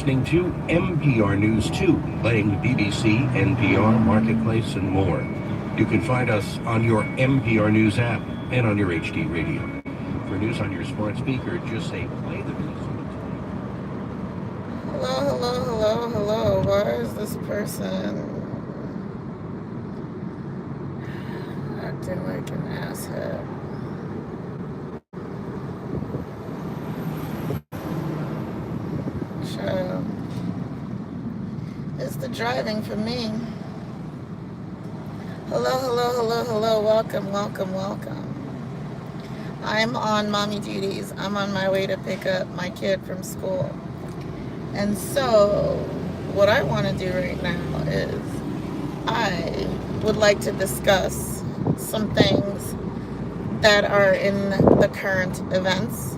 Listening to NPR News 2, playing the BBC, NPR, Marketplace, and more. You can find us on your NPR News app and on your HD radio. For news on your smart speaker, just say play the news. Hello, hello, hello, hello. Why is this person acting like an asshat? Child. It's the driving for me. Hello, hello, hello, hello. Welcome, welcome, welcome. I'm on mommy duties. I'm on my way to pick up my kid from school. And so, what I want to do right now is I would like to discuss some things that are in the current events.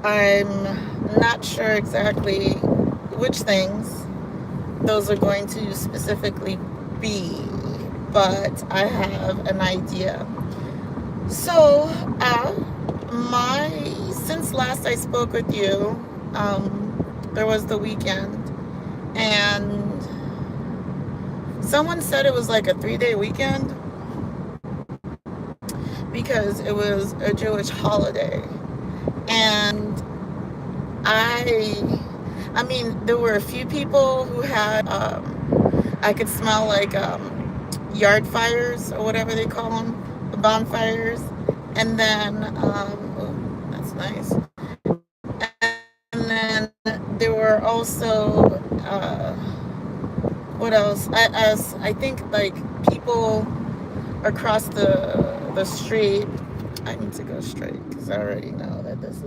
I'm not sure exactly which things those are going to specifically be, but I have an idea. So, since last I spoke with you, there was the weekend, and someone said it was like a 3-day weekend because it was a Jewish holiday. And I mean, there were a few people who had, I could smell like yard fires or whatever they call them, bonfires. And then, oh, that's nice. And then there were also, what else? I think like people across the street. I need to go straight because I already know that this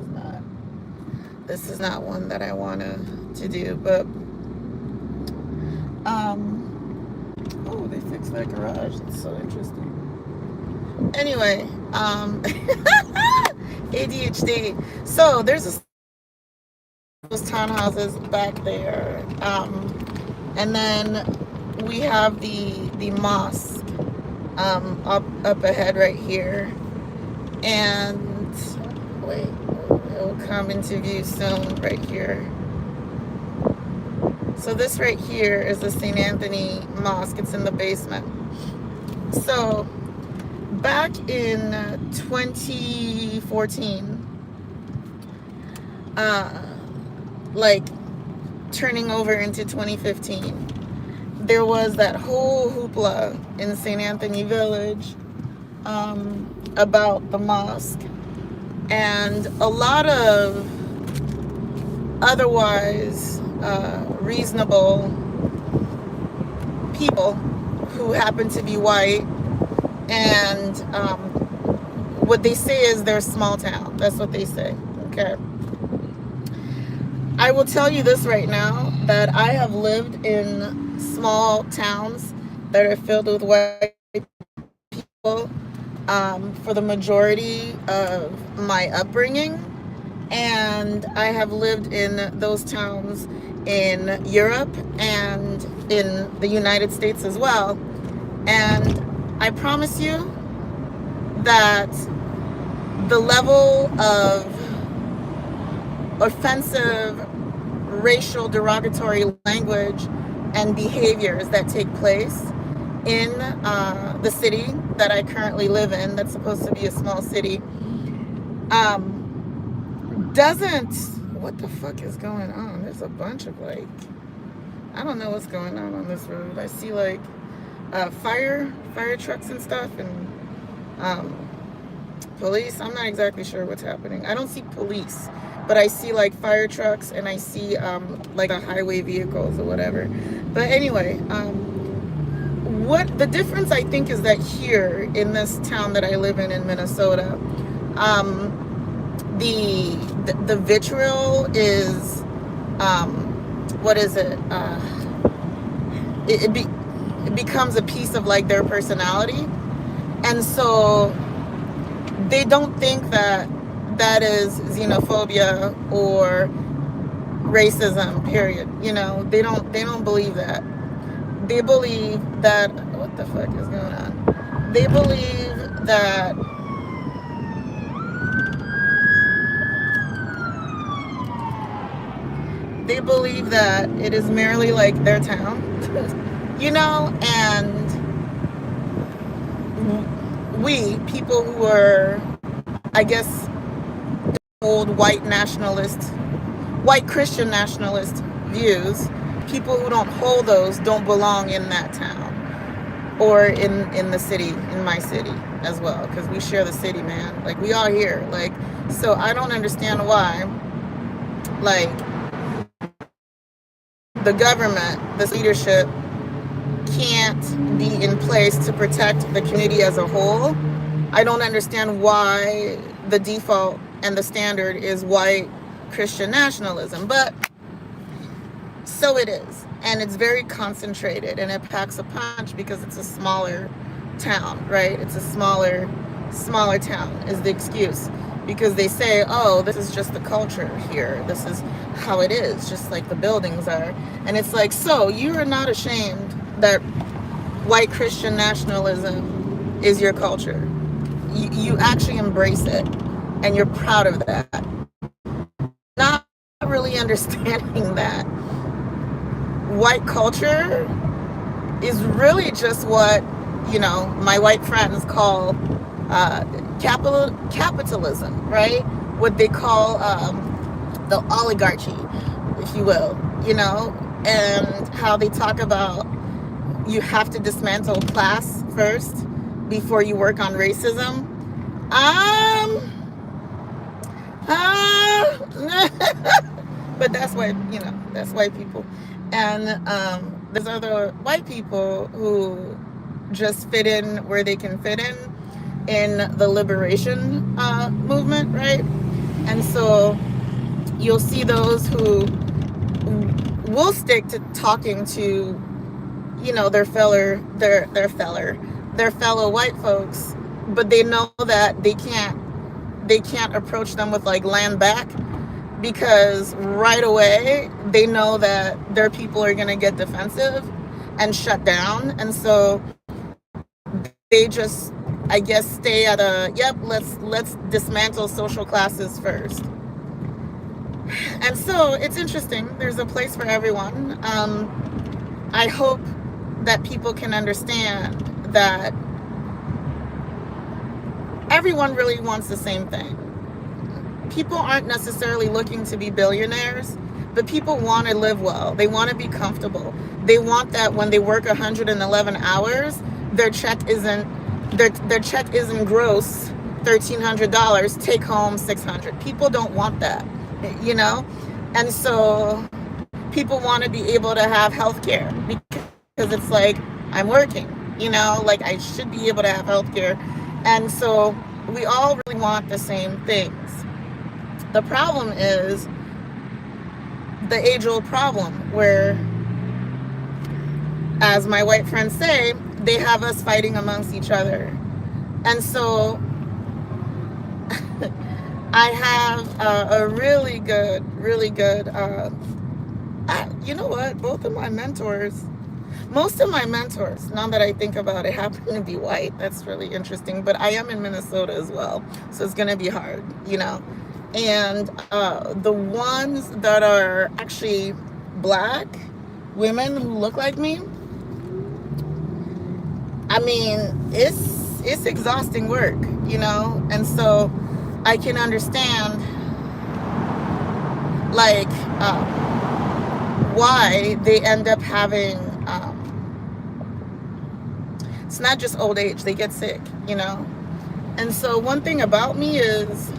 is not one that I want to do. But oh, they fixed that garage. That's so interesting. Anyway, ADHD. So there's those townhouses back there, and then we have the mosque up ahead right here, and wait, it will come into view soon right here. So this right here is the St. Anthony Mosque. It's in the basement. So back in 2014, like turning over into 2015, there was that whole hoopla in St. Anthony Village about the mosque, and a lot of otherwise reasonable people who happen to be white, and what they say is they're small town. That's what they say. Okay. I will tell you this right now, that I have lived in small towns that are filled with white people for the majority of my upbringing. And I have lived in those towns in Europe and in the United States as well. And I promise you that the level of offensive, racial, derogatory language and behaviors that take place in the city that I currently live in, that's supposed to be a small city, doesn't... What the fuck is going on? There's a bunch of like... I don't know what's going on this road. I see like fire trucks and stuff, and police. I'm not exactly sure what's happening. I don't see police, but I see like fire trucks, and I see like highway vehicles or whatever. But anyway, what the difference I think is that here in this town that I live in Minnesota, the vitriol is what is it? It becomes a piece of like their personality, and so they don't think that is xenophobia or racism. Period. They don't believe that. They believe that... What the fuck is going on? They believe that they believe that it is merely like their town, and we, people who are, I guess, old white Christian nationalist views, people who don't hold those don't belong in that town or in the city, in my city as well, because we share the city, man. Like, we all here. Like, so I don't understand why, like, the government, this leadership, can't be in place to protect the community as a whole. I don't understand why the default and the standard is white Christian nationalism, but so it is. And it's very concentrated, and it packs a punch because it's a smaller town, right? It's a smaller town is the excuse, because they say, oh, this is just the culture here. This is how it is, just like the buildings are. And it's like, so you are not ashamed that white Christian nationalism is your culture. You actually embrace it, and you're proud of that. Not really understanding that white culture is really just what, my white friends call capitalism, right? What they call the oligarchy, if you will, and how they talk about you have to dismantle class first before you work on racism. But that's white people. And there's other white people who just fit in where they can fit in the liberation movement, right? And so you'll see those who will stick to talking to, their fellow white folks, but they know that they can't approach them with like land back, because right away they know that their people are going to get defensive and shut down. And so they just, I guess, stay at let's dismantle social classes first. And so it's interesting. There's a place for everyone. I hope that people can understand that everyone really wants the same thing. People aren't necessarily looking to be billionaires, but people want to live well. They want to be comfortable. They want that when they work 111 hours, their check isn't gross $1,300, take home $600. People don't want that, and so people want to be able to have health care, because it's like, I'm working, like I should be able to have health care. And so we all really want the same things. The problem is the age-old problem where, as my white friends say, they have us fighting amongst each other. And so I have a really good, you know what? Most of my mentors, now that I think about it, happen to be white. That's really interesting. But I am in Minnesota as well, so it's going to be hard, And the ones that are actually black women who look like me, I mean, it's exhausting work, And so I can understand, like, why they end up having, it's not just old age, they get sick, And so one thing about me is,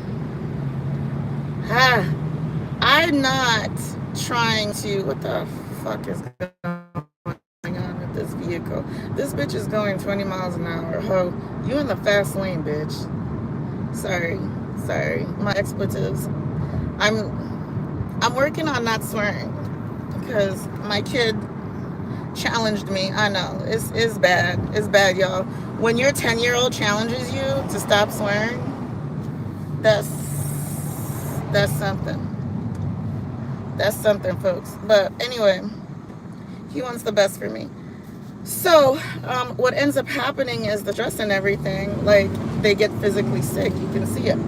I'm not trying to, what the fuck is going on with this vehicle? This bitch is going 20 miles an hour. Ho, you in the fast lane, bitch. Sorry, my expletives. I'm working on not swearing, because my kid challenged me. I know, it's bad, y'all. When your 10-year-old challenges you to stop swearing, that's something, folks. But anyway, he wants the best for me. So what ends up happening is the stress and everything, like, they get physically sick. You can see it,